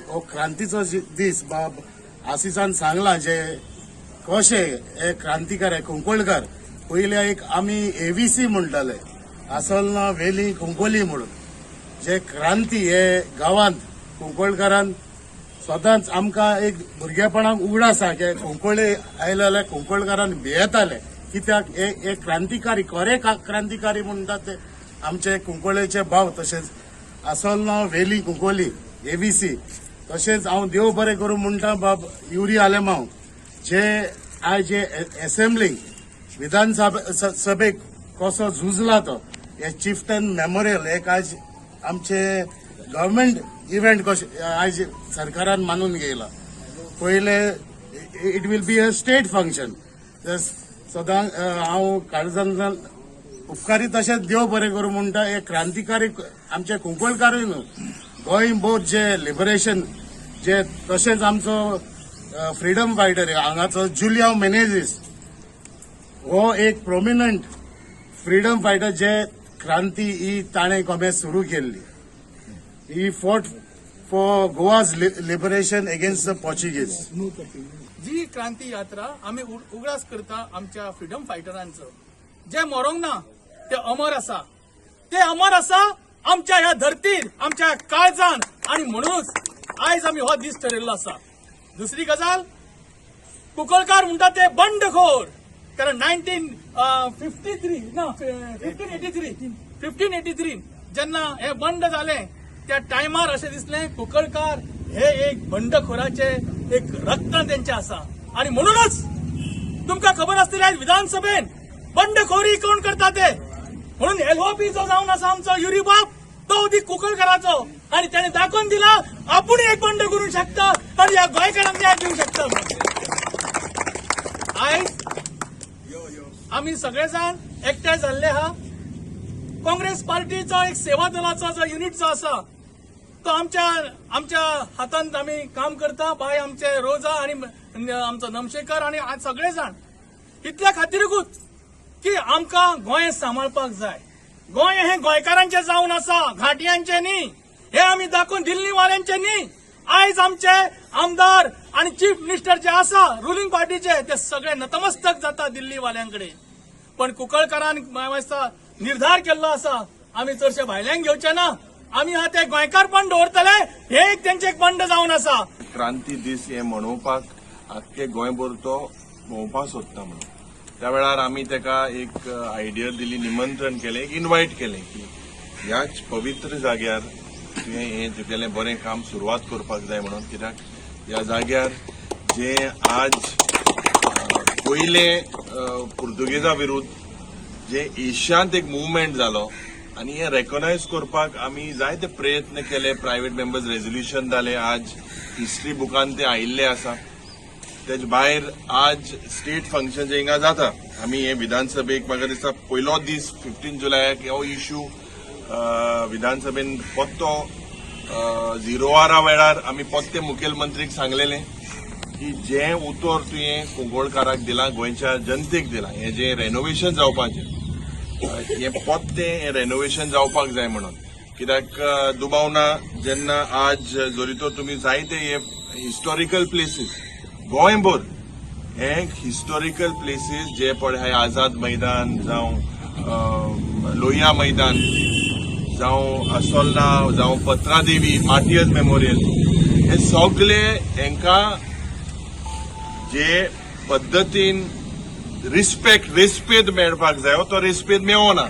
हो क्रांतीचो दीस बाब आसिसान सांगला जे कशे हे क्रांतिकार कुंकळकार पयले एक आमी एबीसी म्हणटाले आसल ना वेली कुंकोली म्हणून जे क्रांती हे गावांत कुंकळकारान स्वताच आमकां एक भुरगेपणाक उगड आसा की कुंकळी आयले जाल्यार कुंकळकारान भियेताले कित्याक हे क्रांतिकारी खरे क्रांतिकारी म्हणटात ते आमचे कुंकळेचे भाव तशेंच आसल ना वेली कुंकोली एबीसी तशेंच हांव देव बरें करूं म्हणटा बाब युरी आलेमांव जे आयज जे असेंब्लीक विधानसभेक कसो झुजला तो हे चिफ्टन मेमोरियल एक आज आमचे गव्हर्नमेंट इव्हेंट कशें आयज सरकारान मानून घेयला पयले it will be a state function सदां हांव काळजांतल्यान उपकारी तशेंच देव बरें करूं म्हणटा हे क्रांतिकारी आमचे कुंकळकारूय न्हू गोंय भोर जे लिबरेशन जे तशेंच आमचो फ्रीडम फायटर हांगाचो जुलियांव मेनेझीस हो एक प्रोमिनंट फ्रीडम फायटर जे क्रांती ही ताणें गोमे सुरू केल्ली ही fight for Goa's liberation against the Portuguese जी क्रांती यात्रा आम्ही उगडास करता आमच्या फ्रीडम फायटरांचं जे मरोंक ना ते अमर आसा आमच्या ह्या धर्तीर आमच्या काळजान आणि म्हणूनच आयज आम्ही हो दीस ठरयल्लो आसा दुसरी गजाल कुंकळकार म्हणटा ते बंडखोर कारण 1583 जेन्ना हे बंड जाले त्या टायमार अशें दिसलें कुंकळकार हे एक बंडखोराचे एक रक्त त्यांचे आसा आणि म्हणूनच तुमकां खबर आसतली आयज विधानसभेन बंडखोरी कोण करता ते म्हणून एलओपी जो जावन आसा आमचो युरी बाब तो उदी कुंकळकाराचो आणि त्याने दाखोवन दिला आपूण एक बंड करूंक शकता आणि ह्या गोंयकारांक न्याय दिवंक शकता आयज आम्ही सगळेजाण एकठांय जाल्ले आहा काँग्रेस पार्टीचो एक सेवा दलाचो जो युनिट जो आसा तो आमच्या हातांत आम्ही काम करता बाय आमचे रोजा आणि आमचो नमशेकर आणि आज सगळे जाण इतल्या खातीरच की आमकां गोंय सांबाळपाक जाय गोंय हे गोंयकारांचे जावन आसा घाटियांचे न्ही हे आमी दाखोवन दिल्लीवाल्यांचे न्ही आयज आमचे आमदार आणि चीफ मिनिस्टर जे आसा रुलिंग पार्टीचे ते सगळे नतमस्तक जाता दिल्लीवाल्यांकडे पण कुंकळकारान निर्धार केल्लो आसा आमी चडशे भायल्यांक घेवचे ना आमी हा ते गोंयकारपण दवरतले हे एक तेंचे एक बंड जावन आसा क्रांती दीस हे मनोवपाक आख्खे गोंयभर तो भोंवपाक सोदता म्हणून त्या वेळार आमी ताका एक आयडिया दिली निमंत्रण केलें एक इन्वायट केलें की ह्याच पवित्र जाग्यार तुवें हें तुगेलें बरें काम सुरवात करपाक जाय म्हणून कित्याक ह्या जाग्यार जे आज पयले पुर्तुगेजा विरुद्ध जे एशियांत एक मुवमेंट जालो आनी हें रेकॉनायज करपाक आमी जायते प्रयत्न केले प्रायव्हेट मेंबर्स रेझोल्युशन जाले आज हिस्ट्री बुकान ते आयिल्ले आसा तेज भायर आज स्टेट फंक्शन जे हिंगा जाता आमी हे विधानसभेक म्हाका दिसता पयलो दीस 15 जुलयाक हो इश्यू विधानसभेन पत्तो 0 वरां वेळार आमी पत्ते मुखेलमंत्रीक सांगलेलें की जे उतर तुवें कुंकळकाराक दिलां गोंयच्या जनतेक दिलां हें जें रेनोवेशन जावपाचें हें पत्ते हें रेनोवेशन जावपाक जाय म्हणून कित्याक दुबावना जेन्ना आज जोरी तर तुमी जायते हे हिस्टॉरिकल प्लेसीस गोंयभर हे हिस्टॉरिकल प्लेसीस जे पळय हाय आझाद मैदान जावं लोहिया मैदान जावं आसोलना जावं पत्रादेवी मार्टियर्स मेमोरियल हे सगळे हांकां जे पद्दतीन रिस्पेद मेळपाक जाय तो रिस्पेद मेळोना